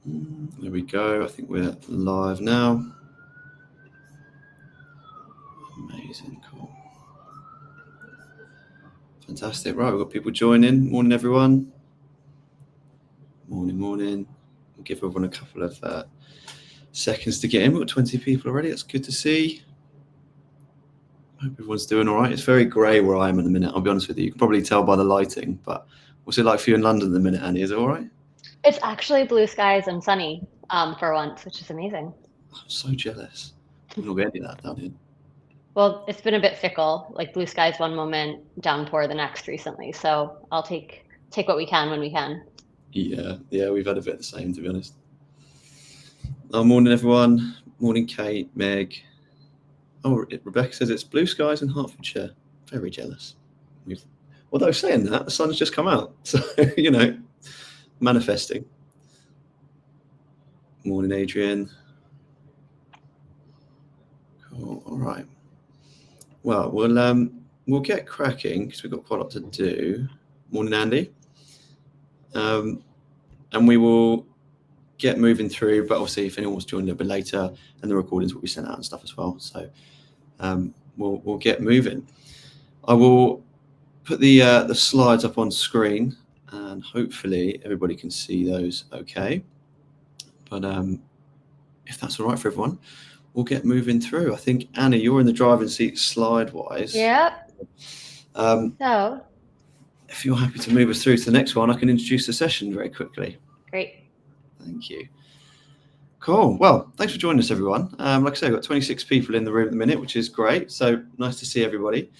There we go. I think we're live now. Amazing, cool. Fantastic. Right, we've got people joining. Morning, everyone. Morning. We'll give everyone a couple of seconds to get in. We've got 20 people already. That's good to see. Hope everyone's doing all right. It's very grey where I am at the minute. I'll be honest with you. You can probably tell by the lighting, but what's it like for you in London at the minute, Annie? Is it all right? It's actually blue skies and sunny for once, which is amazing. I'm so jealous. I'm not getting any of that down here. Well, it's been a bit fickle, like blue skies one moment, downpour the next recently. So I'll take what we can when we can. Yeah, we've had a bit of the same, to be honest. Morning, everyone. Morning, Kate, Meg. Oh, Rebecca says it's blue skies in Hertfordshire. Very jealous. Although saying that, the sun's just come out. So, manifesting. Morning, Adrian. Cool. All right. Well, we'll get cracking because we've got quite a lot to do. Morning, Andy. And we will get moving through, but obviously if anyone wants to join a little bit later, and the recordings will be sent out and stuff as well. So we'll get moving. I will put the slides up on screen, and hopefully everybody can see those okay. But if that's all right for everyone, we'll get moving through. I think, Annie, you're in the driving seat slide-wise. Yep. So if you're happy to move us through to the next one, I can introduce the session very quickly. Great. Thank you. Cool. Well, thanks for joining us, everyone. Like I say, we've got 26 people in the room at the minute, which is great. So nice to see everybody.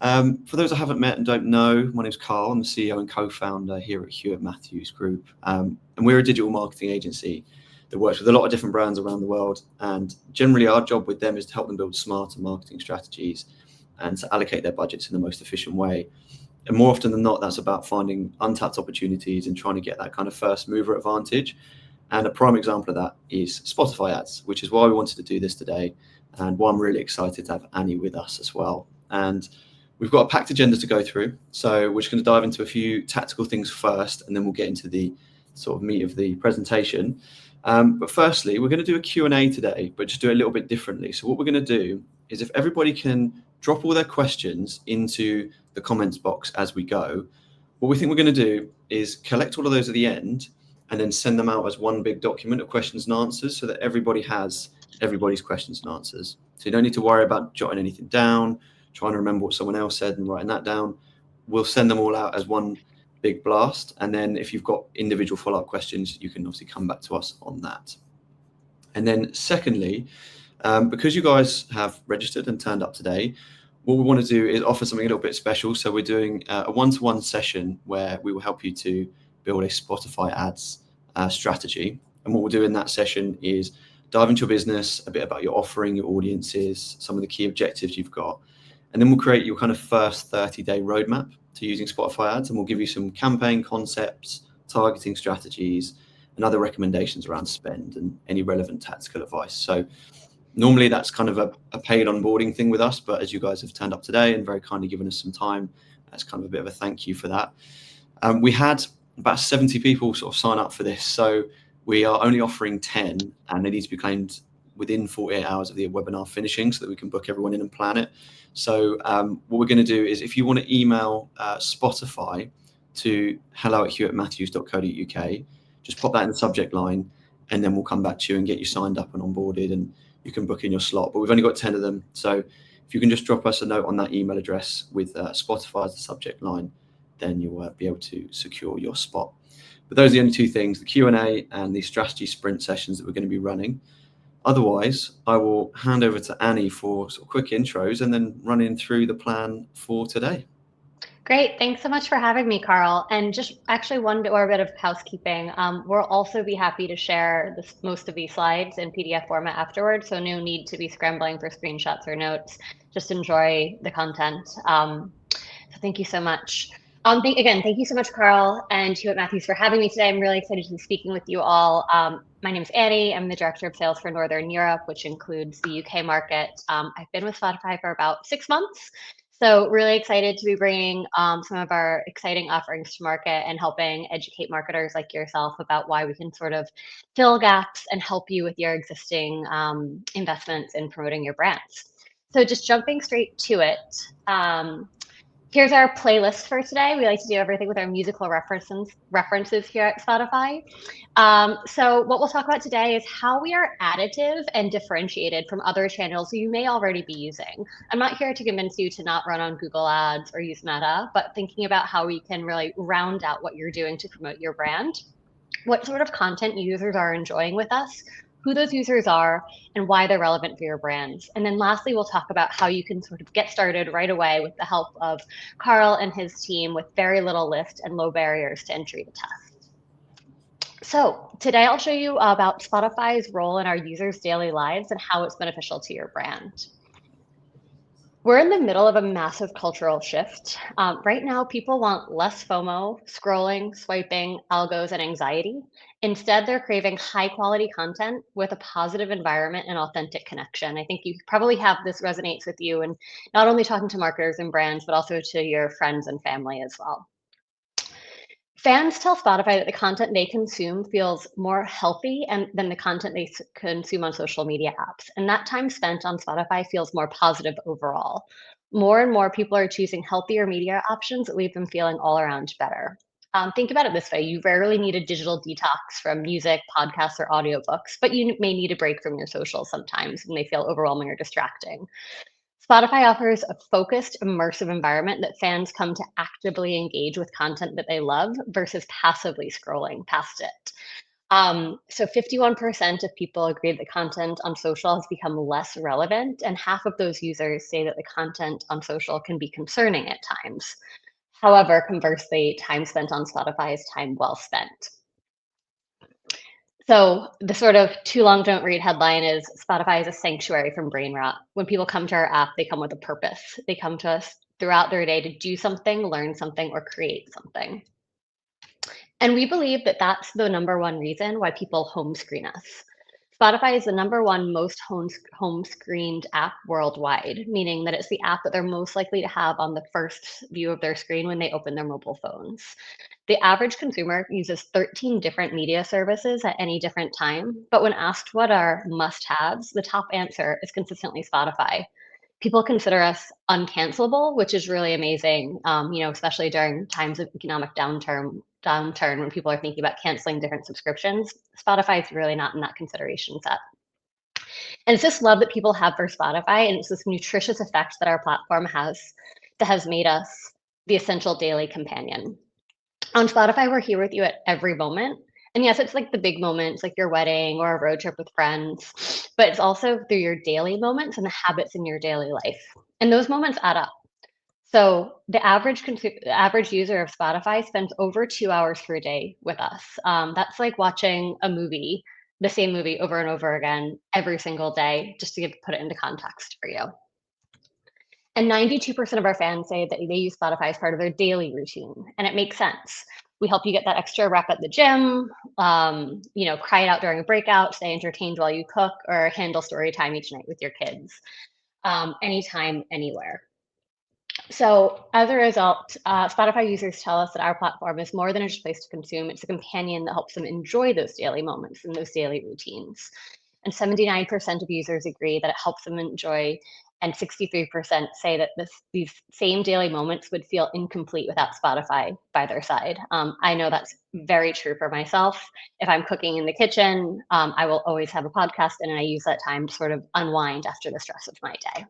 For those I haven't met and don't know, my name's Carl. I'm the CEO and co-founder here at Hewitt Matthews Group. And we're a digital marketing agency that works with a lot of different brands around the world. And generally our job with them is to help them build smarter marketing strategies and to allocate their budgets in the most efficient way. And more often than not, that's about finding untapped opportunities and trying to get that kind of first mover advantage. And a prime example of that is Spotify ads, which is why we wanted to do this today, and why I'm really excited to have Annie with us as well. And we've got a packed agenda to go through, so we're just going to dive into a few tactical things first, and then we'll get into the sort of meat of the presentation. But firstly, we're going to do a Q&A today, but just do it a little bit differently. So what we're going to do is if everybody can drop all their questions into the comments box as we go, what we think we're going to do is collect all of those at the end and then send them out as one big document of questions and answers so that everybody has everybody's questions and answers. So you don't need to worry about jotting anything down, trying to remember what someone else said and writing that down. We'll send them all out as one big blast. And then if you've got individual follow-up questions, you can obviously come back to us on that. And then secondly, because you guys have registered and turned up today, what we want to do is offer something a little bit special. So we're doing a one-to-one session where we will help you to build a Spotify ads strategy. And what we'll do in that session is dive into your business, a bit about your offering, your audiences, some of the key objectives you've got. And then we'll create your kind of first 30-day roadmap to using Spotify ads. And we'll give you some campaign concepts, targeting strategies, and other recommendations around spend and any relevant tactical advice. So normally that's kind of a paid onboarding thing with us, but as you guys have turned up today and very kindly given us some time, that's kind of a bit of a thank you for that. We had about 70 people sort of sign up for this. So we are only offering 10 and they need to be claimed within 48 hours of the webinar finishing so that we can book everyone in and plan it. So what we're going to do is if you want to email Spotify to hello@hewittmatthews.co.uk, just pop that in the subject line and then we'll come back to you and get you signed up and onboarded and you can book in your slot. But we've only got 10 of them. So if you can just drop us a note on that email address with Spotify as the subject line, then you'll be able to secure your spot. But those are the only two things, the Q&A and the strategy sprint sessions that we're going to be running. Otherwise, I will hand over to Annie for sort of quick intros and then running through the plan for today. Great. Thanks so much for having me, Carl. And just actually one more bit of housekeeping. We'll also be happy to share most of these slides in PDF format afterwards, so no need to be scrambling for screenshots or notes. Just enjoy the content. So thank you so much. Again, thank you so much, Carl and Hewitt Matthews, for having me today. I'm really excited to be speaking with you all. My name is Annie. I'm the Director of Sales for Northern Europe, which includes the UK market. I've been with Spotify for about 6 months. So really excited to be bringing some of our exciting offerings to market and helping educate marketers like yourself about why we can sort of fill gaps and help you with your existing investments in promoting your brands. So just jumping straight to it, here's our playlist for today. We like to do everything with our musical references here at Spotify. So what we'll talk about today is how we are additive and differentiated from other channels you may already be using. I'm not here to convince you to not run on Google Ads or use Meta, but thinking about how we can really round out what you're doing to promote your brand, what sort of content users are enjoying with us, who those users are, and why they're relevant for your brands. And then lastly, we'll talk about how you can sort of get started right away with the help of Carl and his team with very little lift and low barriers to entry to test. So today I'll show you about Spotify's role in our users' daily lives and how it's beneficial to your brand. We're in the middle of a massive cultural shift. Right now, people want less FOMO, scrolling, swiping, algos, and anxiety. Instead, they're craving high quality content with a positive environment and authentic connection. I think you probably have this resonates with you, and not only talking to marketers and brands, but also to your friends and family as well. Fans tell Spotify that the content they consume feels more healthy than the content they consume on social media apps. And that time spent on Spotify feels more positive overall. More and more people are choosing healthier media options that leave them feeling all around better. Think about it this way: you rarely need a digital detox from music, podcasts, or audiobooks, but you may need a break from your socials sometimes when they feel overwhelming or distracting. Spotify offers a focused, immersive environment that fans come to actively engage with content that they love versus passively scrolling past it. So 51% of people agree that content on social has become less relevant, and half of those users say that the content on social can be concerning at times. However, conversely, time spent on Spotify is time well spent. So the sort of too long don't read headline is Spotify is a sanctuary from brain rot. When people come to our app, they come with a purpose. They come to us throughout their day to do something, learn something, or create something. And we believe that that's the number one reason why people home screen us. Spotify is the number one most home screened app worldwide, meaning that it's the app that they're most likely to have on the first view of their screen when they open their mobile phones. The average consumer uses 13 different media services at any different time, but when asked what are must-haves, the top answer is consistently Spotify. People consider us uncancelable, which is really amazing, especially during times of economic downturn when people are thinking about canceling different subscriptions. Spotify is really not in that consideration set. And it's this love that people have for Spotify, and it's this nutritious effect that our platform has that has made us the essential daily companion. On Spotify, we're here with you at every moment. And yes, it's like the big moments, like your wedding or a road trip with friends, but it's also through your daily moments and the habits in your daily life. And those moments add up. So the average user of Spotify spends over 2 hours per day with us. That's like watching a movie, the same movie over and over again every single day, just to put it into context for you. And 92% of our fans say that they use Spotify as part of their daily routine, and it makes sense. We help you get that extra rep at the gym, cry it out during a breakout, stay entertained while you cook, or handle story time each night with your kids, anytime, anywhere. So as a result, Spotify users tell us that our platform is more than just a place to consume. It's a companion that helps them enjoy those daily moments and those daily routines. And 79% of users agree that it helps them enjoy, and 63% say that these same daily moments would feel incomplete without Spotify by their side. I know that's very true for myself. If I'm cooking in the kitchen, I will always have a podcast, and I use that time to sort of unwind after the stress of my day.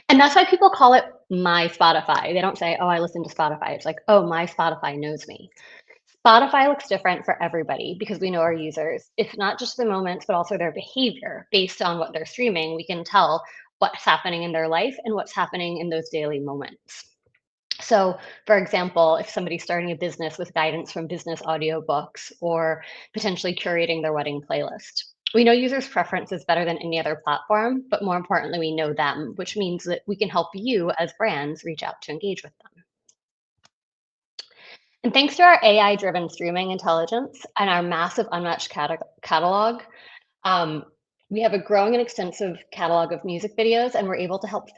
And that's why people call it my Spotify. They don't say, oh, I listen to Spotify. It's like, oh, my Spotify knows me. Spotify looks different for everybody because we know our users. It's not just the moments, but also their behavior. Based on what they're streaming, we can tell what's happening in their life and what's happening in those daily moments. So, for example, if somebody's starting a business with guidance from business audiobooks or potentially curating their wedding playlist, we know users' preferences better than any other platform, but more importantly, we know them, which means that we can help you as brands reach out to engage with them. And thanks to our AI-driven streaming intelligence and our massive unmatched catalog, um, We have a growing and extensive catalog of music videos, and we're able to help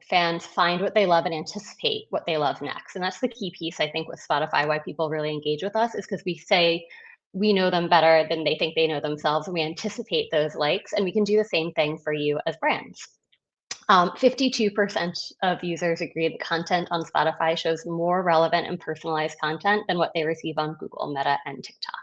fans find what they love and anticipate what they love next. And that's the key piece, I think, with Spotify, why people really engage with us, is because we say we know them better than they think they know themselves, and we anticipate those likes, and we can do the same thing for you as brands. 52% of users agree that content on Spotify shows more relevant and personalized content than what they receive on Google, Meta, and TikTok.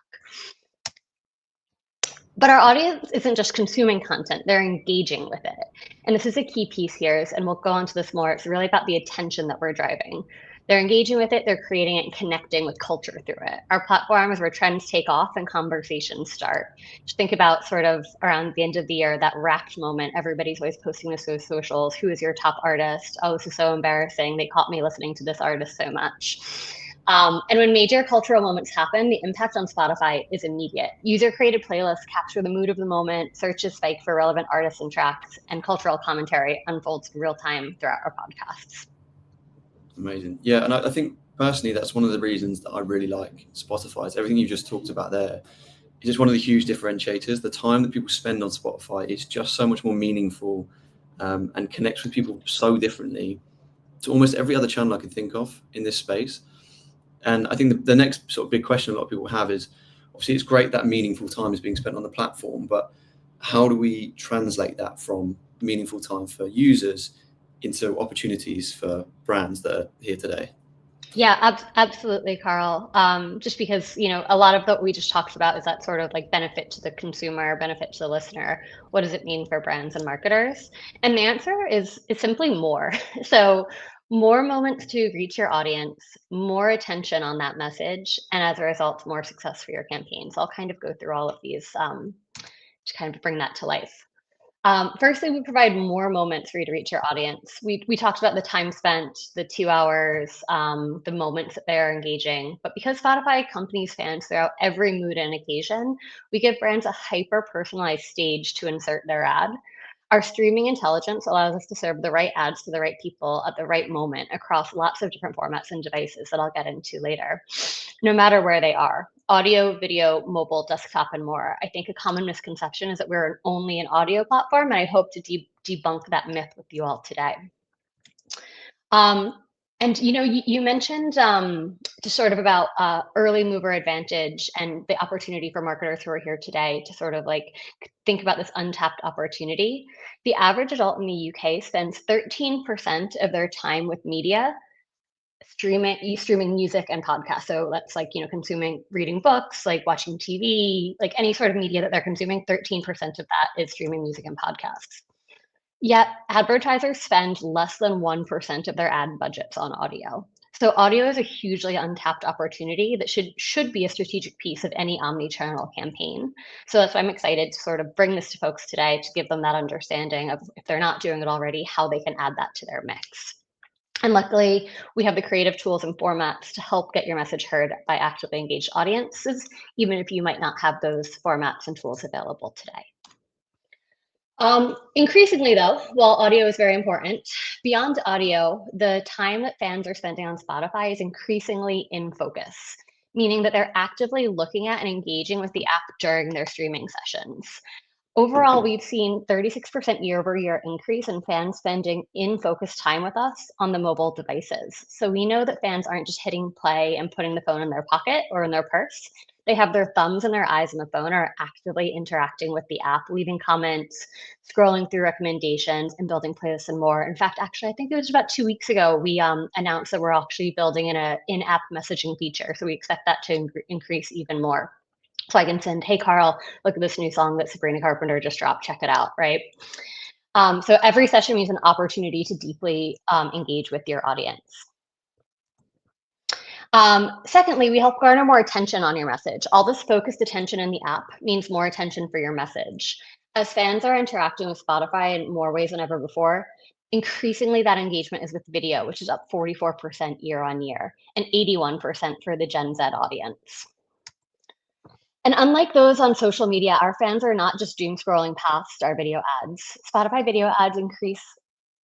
But our audience isn't just consuming content, they're engaging with it. And this is a key piece here, and we'll go into this more. It's really about the attention that we're driving. They're engaging with it, they're creating it and connecting with culture through it. Our platform is where trends take off and conversations start. Just think about sort of around the end of the year, that Wrapped moment. Everybody's always posting this to socials. Who is your top artist? Oh, this is so embarrassing. They caught me listening to this artist so much. And when major cultural moments happen, the impact on Spotify is immediate. User-created playlists capture the mood of the moment, searches spike for relevant artists and tracks, and cultural commentary unfolds in real time throughout our podcasts. Amazing. Yeah, and I think personally that's one of the reasons that I really like Spotify. Is everything you just talked about there is just one of the huge differentiators. The time that people spend on Spotify is just so much more meaningful and connects with people so differently to almost every other channel I can think of in this space. And I think the next sort of big question a lot of people have is, obviously it's great that meaningful time is being spent on the platform, but how do we translate that from meaningful time for users into opportunities for brands that are here today? Yeah, absolutely, Carl. Just because, a lot of what we just talked about is that sort of like benefit to the consumer, benefit to the listener. What does it mean for brands and marketers? And the answer is simply more. So more moments to reach your audience, more attention on that message, and as a result, more success for your campaign. So I'll kind of go through all of these to kind of bring that to life. Firstly, we provide more moments for you to reach your audience. We talked about the time spent, the 2 hours, the moments that they're engaging. But because Spotify accompanies fans throughout every mood and occasion, we give brands a hyper-personalized stage to insert their ad. Our streaming intelligence allows us to serve the right ads to the right people at the right moment across lots of different formats and devices that I'll get into later, no matter where they are. Audio, video, mobile, desktop, and more. I think a common misconception is that we're only an audio platform, and I hope to debunk that myth with you all today. And you mentioned just sort of about early mover advantage and the opportunity for marketers who are here today to sort of like think about this untapped opportunity. The average adult in the UK spends 13% of their time with media streaming music and podcasts. So that's like, consuming, reading books, like watching TV, like any sort of media that they're consuming, 13% of that is streaming music and podcasts. Yet advertisers spend less than 1% of their ad budgets on audio. So audio is a hugely untapped opportunity that should be a strategic piece of any omni-channel campaign. So that's why I'm excited to sort of bring this to folks today to give them that understanding of, if they're not doing it already, how they can add that to their mix. And luckily, we have the creative tools and formats to help get your message heard by actively engaged audiences, even if you might not have those formats and tools available today. Increasingly though, while audio is very important, beyond audio, the time that fans are spending on Spotify is increasingly in focus, meaning that they're actively looking at and engaging with the app during their streaming sessions. Overall, we've seen 36% year-over-year increase in fans spending in-focus time with us on the mobile devices. So we know that fans aren't just hitting play and putting the phone in their pocket or in their purse. They have their thumbs and their eyes on the phone, are actively interacting with the app, leaving comments, scrolling through recommendations, and building playlists and more. In fact, actually, I think it was about 2 weeks ago, we announced that we're actually building an in-app messaging feature. So we expect that to increase even more. So I can send, hey, Carl, look at this new song that Sabrina Carpenter just dropped. Check it out, right? So every session means an opportunity to deeply engage with your audience. Secondly, we help garner more attention on your message. All this focused attention in the app means more attention for your message. As fans are interacting with Spotify in more ways than ever before, increasingly that engagement is with video, which is up 44% year on year, and 81% for the Gen Z audience. And unlike those on social media, our fans are not just doom scrolling past our video ads. Spotify video ads increase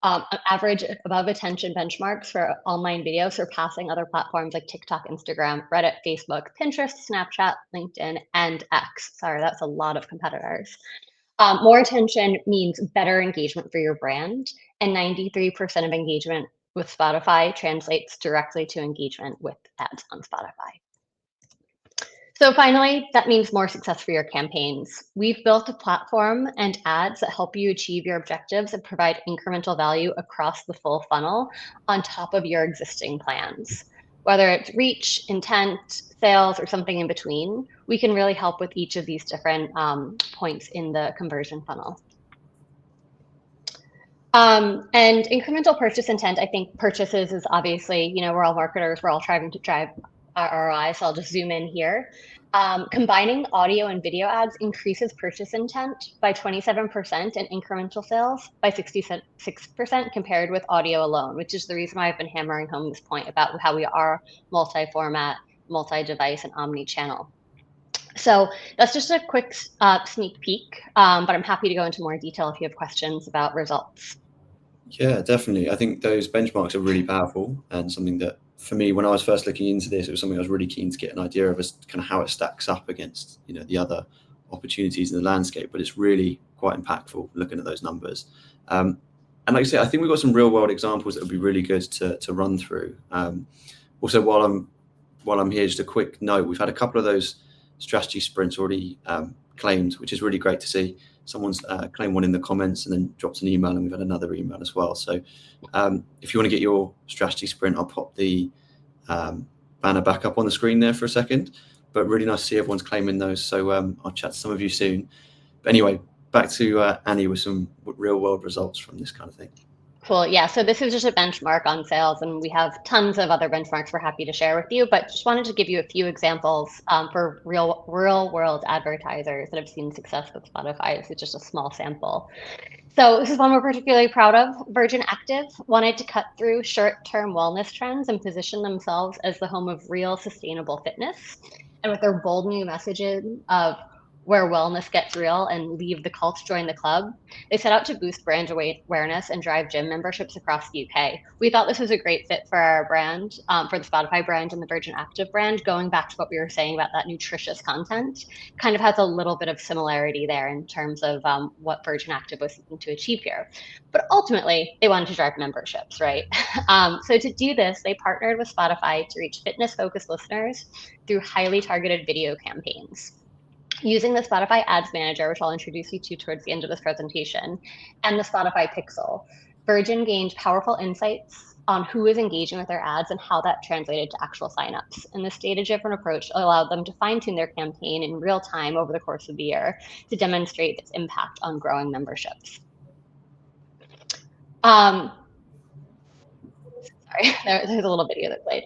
average above attention benchmarks for online video, surpassing other platforms like TikTok, Instagram, Reddit, Facebook, Pinterest, Snapchat, LinkedIn, and X. Sorry, that's a lot of competitors. More attention means better engagement for your brand, and 93% of engagement with Spotify translates directly to engagement with ads on Spotify. So finally, that means more success for your campaigns. We've built a platform and ads that help you achieve your objectives and provide incremental value across the full funnel on top of your existing plans. Whether it's reach, intent, sales, or something in between, we can really help with each of these different points in the conversion funnel. And incremental purchase intent, I think purchases is obviously, we're all marketers, we're all trying to drive ROI, so I'll just zoom in here. Combining audio and video ads increases purchase intent by 27% and incremental sales by 66% compared with audio alone, which is the reason why I've been hammering home this point about how we are multi-format, multi-device, and omni-channel. So that's just a quick sneak peek, but I'm happy to go into more detail if you have questions about results. Yeah, definitely. I think those benchmarks are really powerful, and something that, for me, when I was first looking into this, it was something I was really keen to get an idea of, as kind of how it stacks up against the other opportunities in the landscape. But it's really quite impactful looking at those numbers. And like I say, I think we've got some real world examples that would be really good to run through. Also, while I'm here, just a quick note: we've had a couple of those strategy sprints already claimed, which is really great to see. Someone's claimed one in the comments and then dropped an email, and we've had another email as well. So if you want to get your strategy sprint, I'll pop the banner back up on the screen there for a second. But really nice to see everyone's claiming those. So I'll chat to some of you soon. But anyway, back to Annie with some real world results from this kind of thing. Cool. Yeah. So this is just a benchmark on sales, and we have tons of other benchmarks we're happy to share with you. But just wanted to give you a few examples for real world advertisers that have seen success with Spotify. This is just a small sample. So this is one we're particularly proud of. Virgin Active wanted to cut through short-term wellness trends and position themselves as the home of real sustainable fitness. And with their bold new messaging of where wellness gets real and leave the cult, join the club, they set out to boost brand awareness and drive gym memberships across the UK. We thought this was a great fit for our brand, for the Spotify brand and the Virgin Active brand. Going back to what we were saying about that nutritious content, kind of has a little bit of similarity there in terms of what Virgin Active was seeking to achieve here. But ultimately, they wanted to drive memberships, right? So to do this, they partnered with Spotify to reach fitness-focused listeners through highly targeted video campaigns. Using the Spotify Ads Manager, which I'll introduce you to towards the end of this presentation, and the Spotify Pixel, Virgin gained powerful insights on who is engaging with their ads and how that translated to actual signups. And this data-driven approach allowed them to fine-tune their campaign in real time over the course of the year to demonstrate its impact on growing memberships. Sorry, there's a little video that played.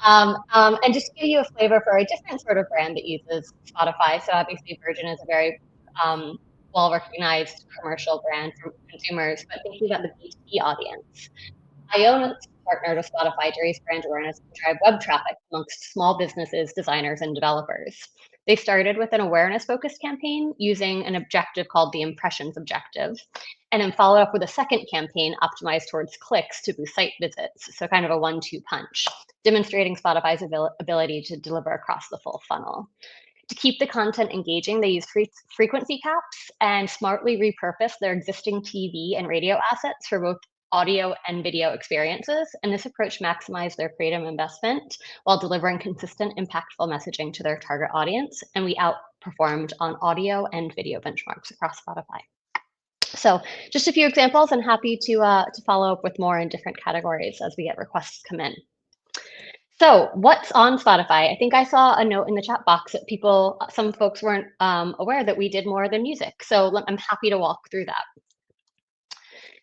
And just to give you a flavor for a different sort of brand that uses Spotify. So obviously Virgin is a very well-recognized commercial brand for consumers, but thinking about the B2B audience. Ionis partnered with Spotify to raise brand awareness and drive web traffic amongst small businesses, designers, and developers. They started with an awareness-focused campaign using an objective called the impressions objective, and then followed up with a second campaign optimized towards clicks to boost site visits. So kind of a 1-2 punch, demonstrating Spotify's ability to deliver across the full funnel. To keep the content engaging, they use frequency caps and smartly repurpose their existing TV and radio assets for both audio and video experiences. And this approach maximized their creative investment while delivering consistent, impactful messaging to their target audience. And we outperformed on audio and video benchmarks across Spotify. So just a few examples, and happy to follow up with more in different categories as we get requests come in. So what's on Spotify? I think I saw a note in the chat box that some folks weren't aware that we did more than music. So I'm happy to walk through that.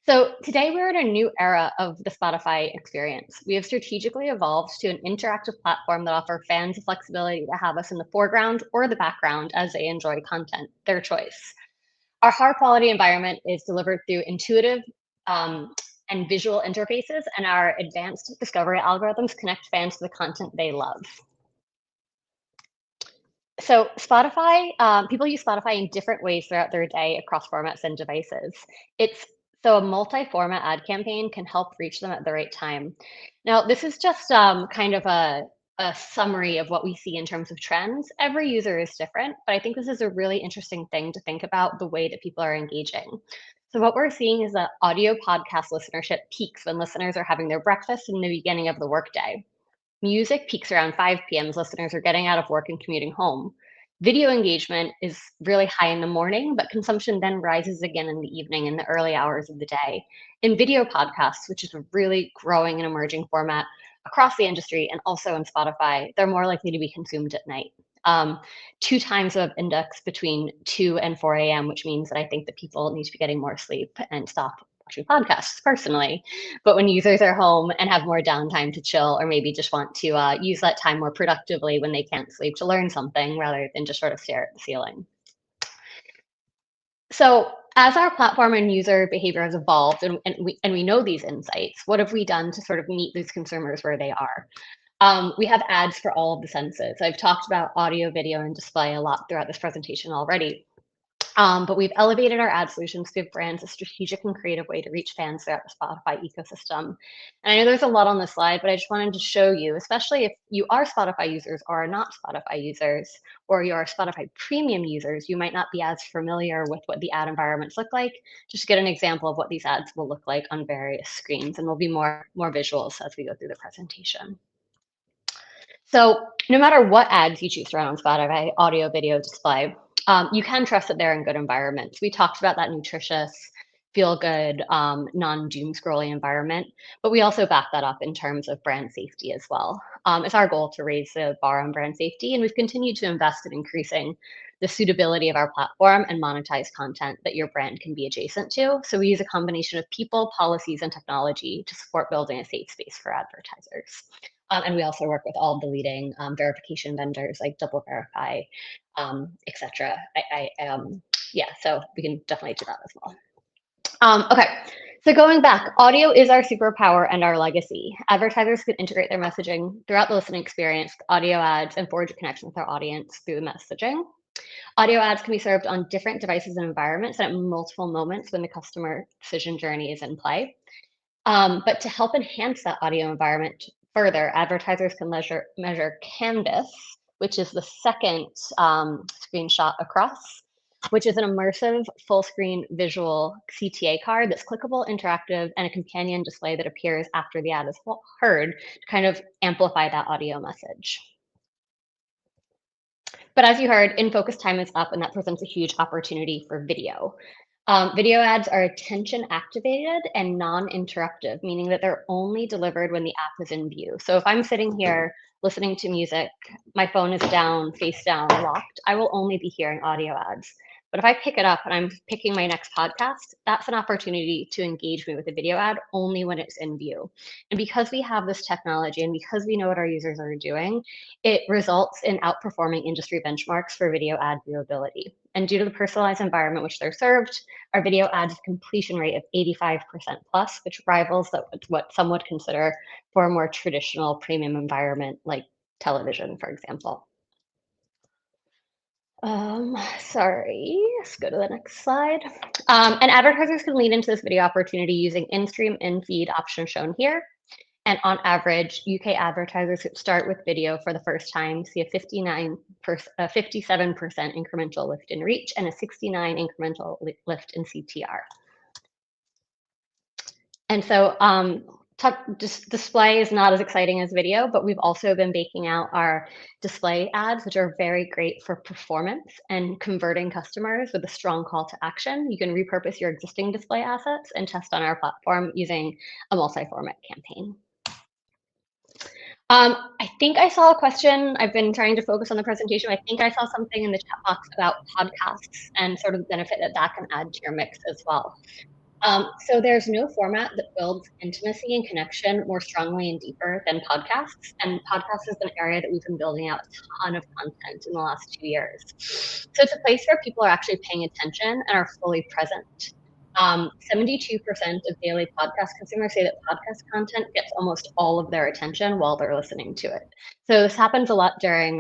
So today we're in a new era of the Spotify experience. We have strategically evolved to an interactive platform that offers fans the flexibility to have us in the foreground or the background as they enjoy content, their choice. Our high quality environment is delivered through intuitive and visual interfaces, and our advanced discovery algorithms connect fans to the content they love. So Spotify, people use Spotify in different ways throughout their day across formats and devices. So a multi-format ad campaign can help reach them at the right time. Now, this is just kind of a a summary of what we see in terms of trends. Every user is different, but I think this is a really interesting thing to think about the way that people are engaging. So what we're seeing is that audio podcast listenership peaks when listeners are having their breakfast in the beginning of the workday. Music peaks around 5 p.m. as listeners are getting out of work and commuting home. Video engagement is really high in the morning, but consumption then rises again in the evening in the early hours of the day. In video podcasts, which is a really growing and emerging format across the industry and also in Spotify, they're more likely to be consumed at night. 2 times of index between 2 and 4 a.m., which means that I think that people need to be getting more sleep and stop watching podcasts personally. But when users are home and have more downtime to chill, or maybe just want to use that time more productively when they can't sleep to learn something rather than just sort of stare at the ceiling. So as our platform and user behavior has evolved and we know these insights, what have we done to sort of meet these consumers where they are? We have ads for all of the senses. I've talked about audio, video, and display a lot throughout this presentation already. But we've elevated our ad solutions to give brands a strategic and creative way to reach fans throughout the Spotify ecosystem. And I know there's a lot on this slide, but I just wanted to show you, especially if you are Spotify users or are not Spotify users, or you are Spotify premium users, you might not be as familiar with what the ad environments look like. Just to get an example of what these ads will look like on various screens, and there'll be more visuals as we go through the presentation. So no matter what ads you choose to run on Spotify, audio, video, display, you can trust that they're in good environments. We talked about that nutritious, feel good, non-doom scrolling environment, but we also back that up in terms of brand safety as well. It's our goal to raise the bar on brand safety, and we've continued to invest in increasing the suitability of our platform and monetize content that your brand can be adjacent to. So we use a combination of people, policies, and technology to support building a safe space for advertisers. And we also work with all the leading verification vendors like DoubleVerify, etc. Yeah, so we can definitely do that as well. Okay, so going back, audio is our superpower and our legacy. Advertisers can integrate their messaging throughout the listening experience with audio ads and forge a connection with their audience through the messaging. Audio ads can be served on different devices and environments and at multiple moments when the customer decision journey is in play. But to help enhance that audio environment further, advertisers can measure Canvas, which is the second screenshot across, which is an immersive full-screen visual CTA card that's clickable, interactive, and a companion display that appears after the ad is heard to kind of amplify that audio message. But as you heard, in-focus time is up, and that presents a huge opportunity for video. Video ads are attention activated and non-interruptive, meaning that they're only delivered when the app is in view. So if I'm sitting here listening to music, my phone is down, face down, locked, I will only be hearing audio ads. But if I pick it up and I'm picking my next podcast, that's an opportunity to engage me with a video ad only when it's in view. And because we have this technology and because we know what our users are doing, it results in outperforming industry benchmarks for video ad viewability. And due to the personalized environment which they're served, our video ads completion rate of 85% plus, which rivals what some would consider for a more traditional premium environment like television, for example. Sorry, let's go to the next slide. And advertisers can lean into this video opportunity using in-stream, in-feed option shown here. And on average, UK advertisers who start with video for the first time see a 57% incremental lift in reach and a 69 incremental lift in CTR. And so display is not as exciting as video, but we've also been baking out our display ads, which are very great for performance and converting customers with a strong call to action. You can repurpose your existing display assets and test on our platform using a multi-format campaign. I think I saw a question. I've been trying to focus on the presentation. I think I saw something in the chat box about podcasts and sort of the benefit that that can add to your mix as well. So there's no format that builds intimacy and connection more strongly and deeper than podcasts. And podcasts is an area that we've been building out a ton of content in the last 2 years. So it's a place where people are actually paying attention and are fully present. 72% of daily podcast consumers say that podcast content gets almost all of their attention while they're listening to it. So this happens a lot during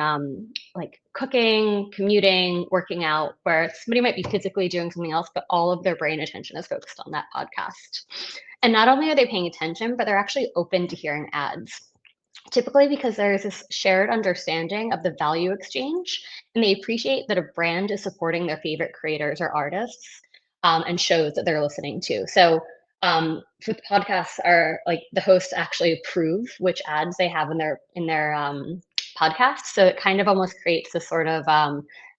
like cooking, commuting, working out, where somebody might be physically doing something else, but all of their brain attention is focused on that podcast. And not only are they paying attention, but they're actually open to hearing ads. typically because there's this shared understanding of the value exchange, and they appreciate that a brand is supporting their favorite creators or artists, and shows that they're listening to. So with podcasts are like the hosts actually approve which ads they have in their podcast. So it kind of almost creates this sort of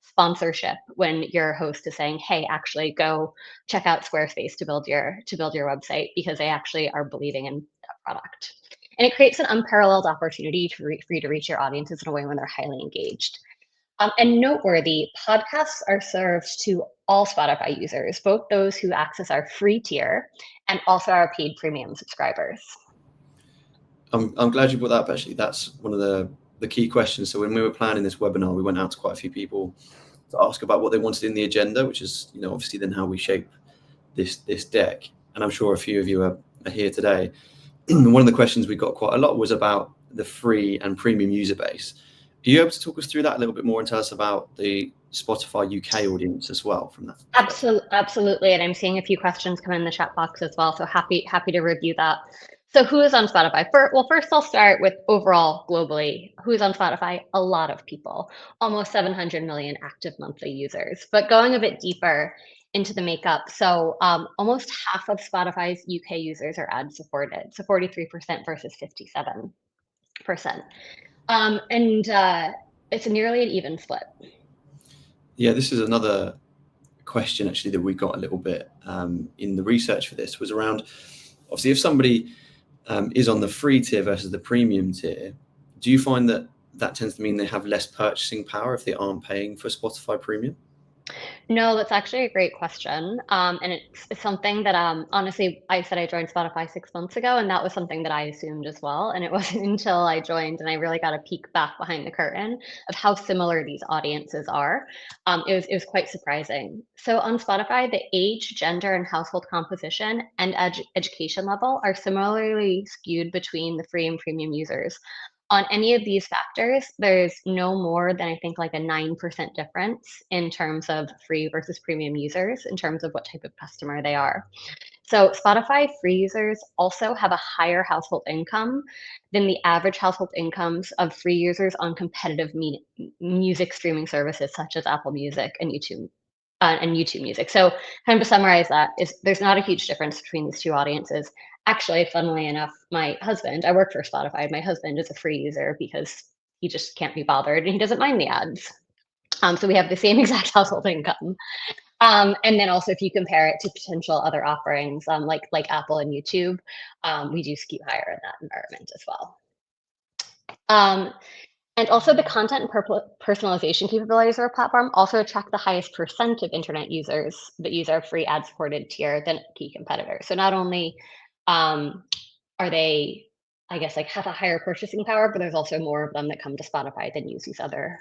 sponsorship when your host is saying, hey, actually go check out Squarespace to build your website, because they actually are believing in that product. And it creates an unparalleled opportunity for you to reach your audiences in a way when they're highly engaged. And noteworthy, podcasts are served to all Spotify users, both those who access our free tier and also our paid premium subscribers. I'm glad you brought that up, actually. That's one of the key questions. So when we were planning this webinar, we went out to quite a few people to ask about what they wanted in the agenda, which is, obviously then how we shape this deck. And I'm sure a few of you are here today. One of the questions we got quite a lot was about the free and premium user base. Are you able to talk us through that a little bit more and tell us about the Spotify UK audience as well from that? Absolutely. And I'm seeing a few questions come in the chat box as well. So happy to review that. So who is on Spotify? First I'll start with overall globally. Who is on Spotify? A lot of people, almost 700 million active monthly users. But going a bit deeper into the makeup, so almost half of Spotify's UK users are ad supported, so 43% versus 57%. It's nearly an even split. Yeah, this is another question actually that we got a little bit in the research for this, was around, obviously, if somebody is on the free tier versus the premium tier, do you find that tends to mean they have less purchasing power if they aren't paying for Spotify Premium? No, that's actually a great question. And it's something that honestly, I said I joined Spotify 6 months ago, and that was something that I assumed as well. And it wasn't until I joined and I really got a peek back behind the curtain of how similar these audiences are. It was quite surprising. So on Spotify, the age, gender, and household composition and education level are similarly skewed between the free and premium users. On any of these factors, there's no more than, I think, like a 9% difference in terms of free versus premium users in terms of what type of customer they are. So Spotify free users also have a higher household income than the average household incomes of free users on competitive music streaming services such as Apple Music and YouTube Music. So kind of to summarize that, is there's not a huge difference between these two audiences. Actually, funnily enough, I work for Spotify. My husband is a free user because he just can't be bothered and he doesn't mind the ads. So we have the same exact household income. And then also, if you compare it to potential other offerings like Apple and YouTube, we do skew higher in that environment as well. And also the content and personalization capabilities of our platform also attract the highest percent of internet users that use our free ad-supported tier than key competitors. So not only are they, I guess, like have a higher purchasing power, but there's also more of them that come to Spotify than use these other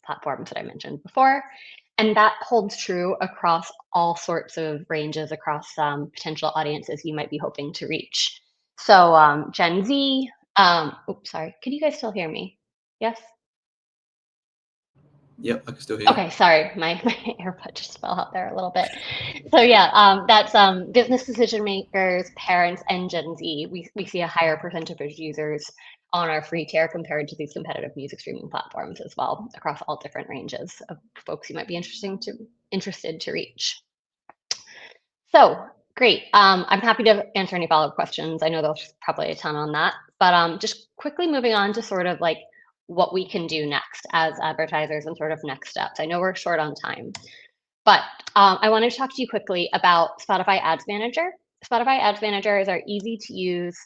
platforms that I mentioned before. And that holds true across all sorts of ranges across potential audiences you might be hoping to reach. So Gen Z, oops, sorry, can you guys still hear me? Yes? Yep, I can still hear you. Okay, sorry, my AirPod just fell out there a little bit. So yeah, that's business decision makers, parents, and Gen Z. We see a higher percentage of users on our free tier compared to these competitive music streaming platforms as well, across all different ranges of folks you might be interested to reach. So great. I'm happy to answer any follow-up questions. I know there's probably a ton on that, but just quickly moving on to sort of like what we can do next as advertisers and sort of next steps. I know we're short on time, but I wanted to talk to you quickly about Spotify Ads Manager. Spotify Ads Manager is our easy to use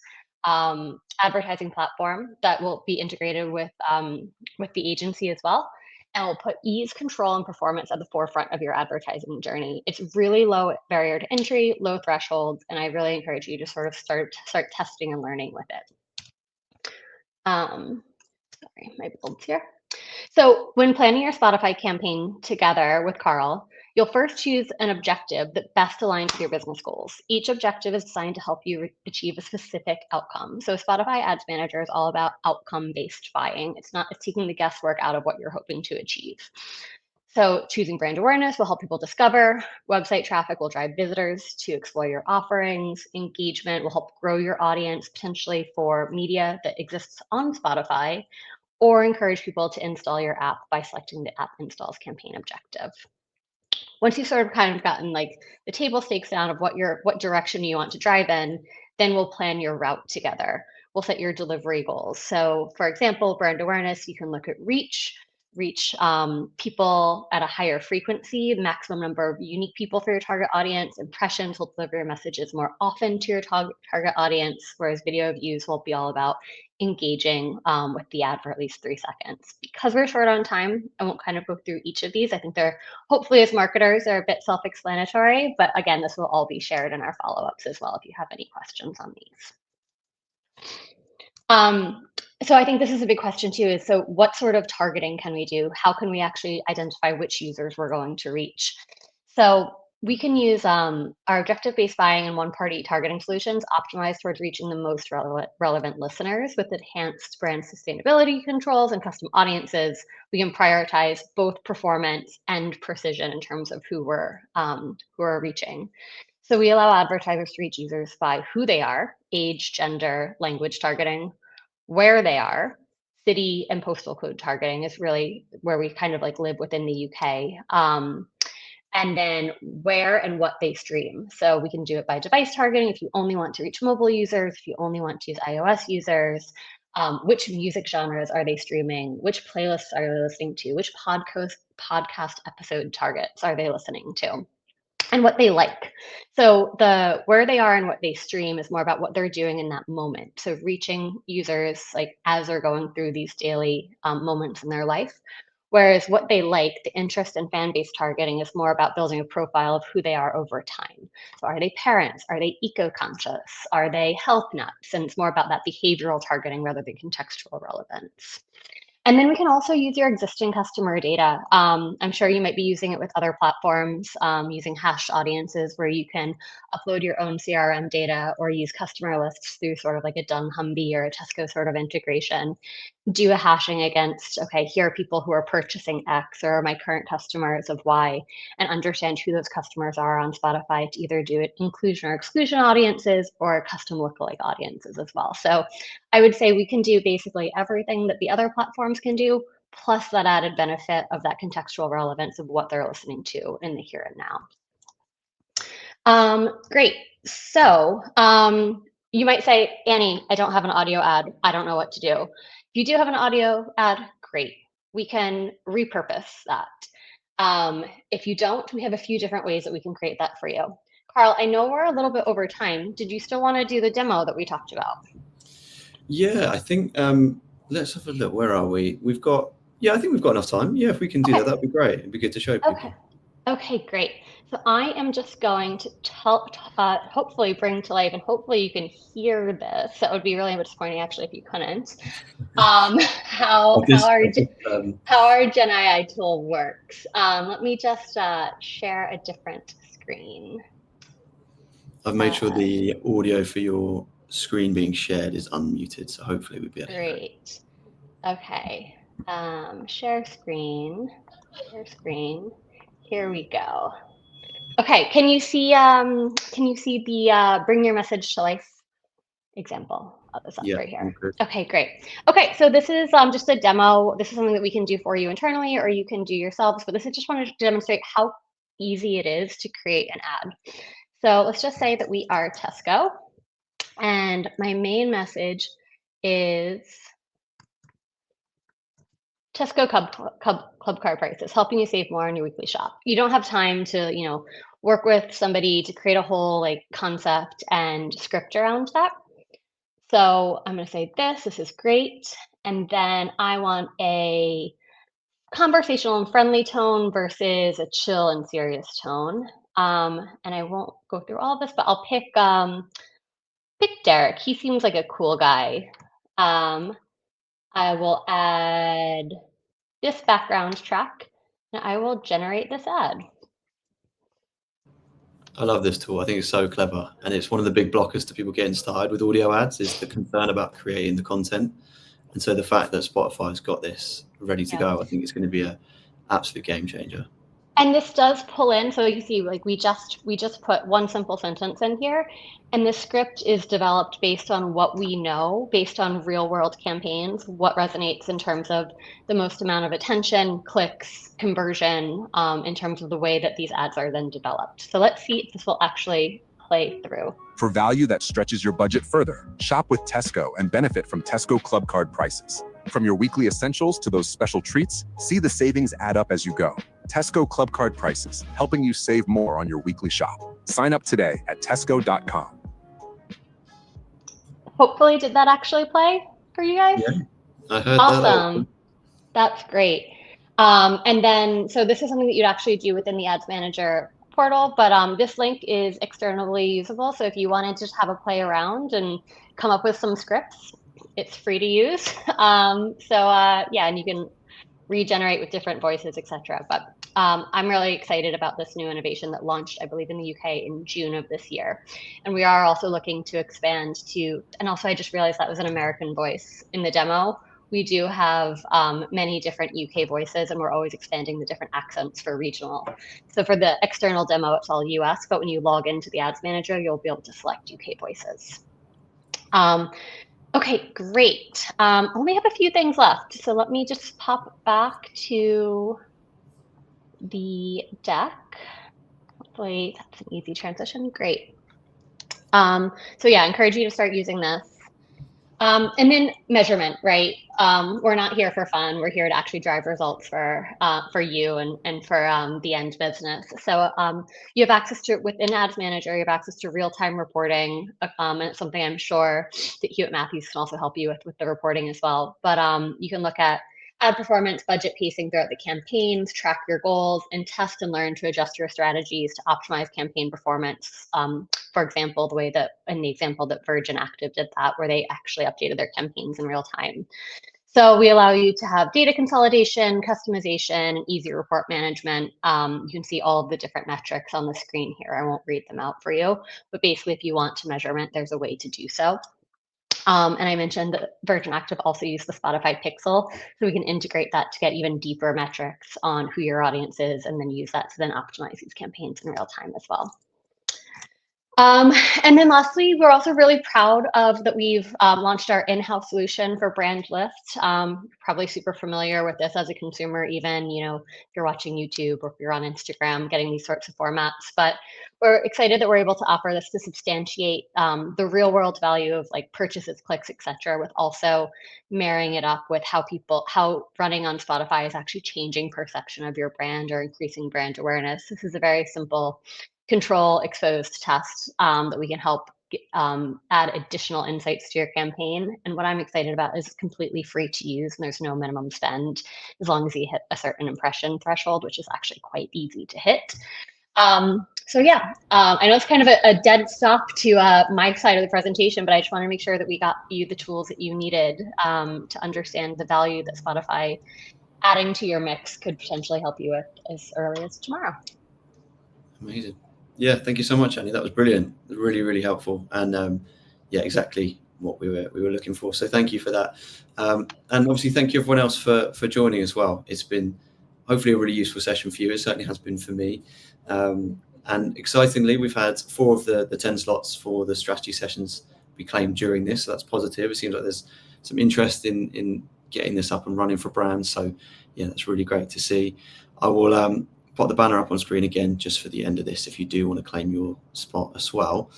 advertising platform that will be integrated with the agency as well. And will put ease, control, and performance at the forefront of your advertising journey. It's really low barrier to entry, low thresholds, and I really encourage you to sort of start testing and learning with it. Sorry, my builds here. So when planning your Spotify campaign together with Carl, you'll first choose an objective that best aligns with your business goals. Each objective is designed to help you achieve a specific outcome. So Spotify Ads Manager is all about outcome-based buying. It's taking the guesswork out of what you're hoping to achieve. So choosing brand awareness will help people discover. Website traffic will drive visitors to explore your offerings. Engagement will help grow your audience, potentially for media that exists on Spotify, or encourage people to install your app by selecting the app installs campaign objective. Once you've sort of kind of gotten like the table stakes down of what direction you want to drive in, then we'll plan your route together. We'll set your delivery goals. So for example, brand awareness, you can look at reach people at a higher frequency, maximum number of unique people for your target audience. Impressions will deliver your messages more often to your target audience, whereas video views will be all about engaging with the ad for at least 3 seconds. Because we're short on time, I won't kind of go through each of these. I think they're, hopefully as marketers, they're a bit self-explanatory, but again, this will all be shared in our follow-ups as well if you have any questions on these. So I think this is a big question too, is so what sort of targeting can we do? How can we actually identify which users we're going to reach? So we can use our objective-based buying and one-party targeting solutions optimized towards reaching the most relevant listeners. With enhanced brand sustainability controls and custom audiences, we can prioritize both performance and precision in terms of who we're reaching. So we allow advertisers to reach users by who they are, age, gender, language targeting, where they are. City and postal code targeting is really where we kind of like live within the UK. And then where and what they stream. So we can do it by device targeting if you only want to reach mobile users, if you only want to use iOS users, which music genres are they streaming, which playlists are they listening to, which podcast episode targets are they listening to, and what they like. So the where they are and what they stream is more about what they're doing in that moment. So reaching users like as they're going through these daily moments in their life. Whereas what they like, the interest and fan base targeting is more about building a profile of who they are over time. So are they parents? Are they eco-conscious? Are they health nuts? And it's more about that behavioral targeting rather than contextual relevance. And then we can also use your existing customer data. I'm sure you might be using it with other platforms, using hashed audiences where you can upload your own CRM data or use customer lists through sort of like a dunnhumby or a Tesco sort of integration. Do a hashing against, okay, here are people who are purchasing X or my current customers of Y, and understand who those customers are on Spotify to either do it inclusion or exclusion audiences or custom lookalike audiences as well. So I would say we can do basically everything that the other platforms can do, plus that added benefit of that contextual relevance of what they're listening to in the here and now. Great. So you might say, Annie, I don't have an audio ad. I don't know what to do. If you do have an audio ad, great. We can repurpose that. If you don't, we have a few different ways that we can create that for you. Carl, I know we're a little bit over time. Did you still want to do the demo that we talked about? Yeah, I think let's have a look. Where are we? We've got, I think we've got enough time. Yeah, if we can do that, that'd be great. It'd be good to show people. Okay, great. So I am just going to hopefully bring to life, and hopefully you can hear this. That would be really disappointing, actually, if you couldn't. How our Gen AI tool works. Let me just share a different screen. I've made sure the audio for your screen being shared is unmuted, so hopefully we'll be able to hear it. Great. Okay. Share screen. Share screen. Here we go. Okay, can you see the bring your message to life example of this right here? Okay, great. Okay, so this is just a demo. This is something that we can do for you internally, or you can do yourselves, but this is just wanted to demonstrate how easy it is to create an ad. So let's just say that we are Tesco, and my main message is Tesco Club Card prices, helping you save more on your weekly shop. You don't have time to, work with somebody to create a whole like concept and script around that. So I'm going to say this is great. And then I want a conversational and friendly tone versus a chill and serious tone. And I won't go through all of this, but I'll pick Derek. He seems like a cool guy. I will add this background track, and I will generate this ad. I love this tool. I think it's so clever, and it's one of the big blockers to people getting started with audio ads is the concern about creating the content. And so the fact that Spotify's got this ready to go, I think it's going to be a absolute game changer. And this does pull in, so you see, like we just put one simple sentence in here, and the script is developed based on what we know, based on real world campaigns, what resonates in terms of the most amount of attention, clicks, conversion, in terms of the way that these ads are then developed. So let's see if this will actually play through. For value that stretches your budget further, shop with Tesco and benefit from Tesco Club Card prices. From your weekly essentials to those special treats, see the savings add up as you go. Tesco Club Card prices, helping you save more on your weekly shop. Sign up today at tesco.com. Hopefully, did that actually play for you guys? Yeah, I heard Awesome. that. That's great. And then, so this is something that you'd actually do within the Ads Manager portal, but this link is externally usable. So if you wanted to just have a play around and come up with some scripts, it's free to use. Yeah, and you can regenerate with different voices, etc. But I'm really excited about this new innovation that launched, I believe, in the UK in June of this year. And we are also looking to expand to, and also I just realized that was an American voice in the demo. We do have many different UK voices, and we're always expanding the different accents for regional. So for the external demo, it's all US, but when you log into the Ads Manager, you'll be able to select UK voices. Okay, great. Only have a few things left. So let me just pop back to the deck. Hopefully that's an easy transition. Great. So yeah, I encourage you to start using this. And then measurement, right? We're not here for fun. We're here to actually drive results for you and for the end business. So you have access to, within Ads Manager, you have access to real-time reporting. And it's something I'm sure that Hewitt Matthews can also help you with the reporting as well. But you can look at ad performance, budget pacing throughout the campaigns, track your goals, and test and learn to adjust your strategies to optimize campaign performance. For example, the way that in the example that Virgin Active did that, where they actually updated their campaigns in real time. So we allow you to have data consolidation, customization, and easy report management. You can see all of the different metrics on the screen here. I won't read them out for you, but basically if you want to measurement, there's a way to do so. And I mentioned that Virgin Active also used the Spotify Pixel, so we can integrate that to get even deeper metrics on who your audience is, and then use that to then optimize these campaigns in real time as well. And then lastly, we're also really proud of that we've launched our in-house solution for brand lists. Probably super familiar with this as a consumer, even, you know, if you're watching YouTube or if you're on Instagram, getting these sorts of formats. But we're excited that we're able to offer this to substantiate the real world value of like purchases, clicks, etc., with also marrying it up with how running on Spotify is actually changing perception of your brand or increasing brand awareness. This is a very simple control exposed test that we can help add additional insights to your campaign. And what I'm excited about is it's completely free to use and there's no minimum spend as long as you hit a certain impression threshold, which is actually quite easy to hit. So yeah, I know it's kind of a dead stop to my side of the presentation, but I just want to make sure that we got you the tools that you needed to understand the value that Spotify adding to your mix could potentially help you with as early as tomorrow. Amazing. Yeah, thank you so much, Annie. That was brilliant. Really, really helpful. And yeah, exactly what we were looking for. So thank you for that. And obviously, thank you everyone else for joining as well. It's been hopefully a really useful session for you. It certainly has been for me. And excitingly, we've had 4 of the 10 slots for the strategy sessions be claimed during this. So that's positive. It seems like there's some interest in getting this up and running for brands. So yeah, that's really great to see. I will put the banner up on screen again just for the end of this if you do want to claim your spot as well.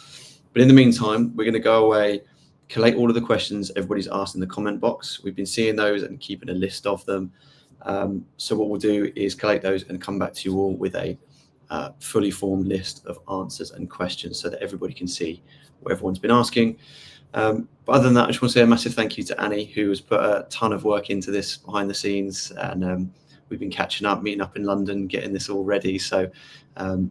But in the meantime, we're going to go away, collate all of the questions everybody's asked in the comment box. We've been seeing those and keeping a list of them. So what we'll do is collate those and come back to you all with a fully formed list of answers and questions so that everybody can see what everyone's been asking. But other than that, I just want to say a massive thank you to Annie, who has put a ton of work into this behind the scenes, and we've been catching up, meeting up in London, getting this all ready. So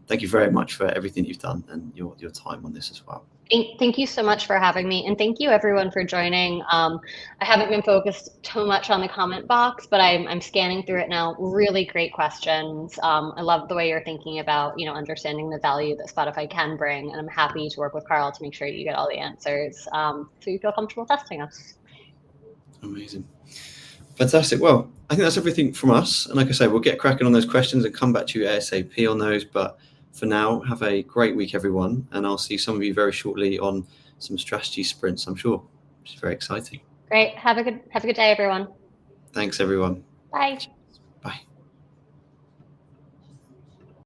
thank you very much for everything you've done and your time on this as well. Thank you so much for having me. And thank you everyone for joining. I haven't been focused too much on the comment box, but I'm scanning through it now. Really great questions. I love the way you're thinking about, understanding the value that Spotify can bring. And I'm happy to work with Carl to make sure you get all the answers so you feel comfortable testing us. Amazing. Fantastic. Well, I think that's everything from us. And like I say, we'll get cracking on those questions and come back to you ASAP on those. But for now, have a great week, everyone. And I'll see some of you very shortly on some strategy sprints, I'm sure, which is very exciting. Great. Have a good day, everyone. Thanks, everyone. Bye.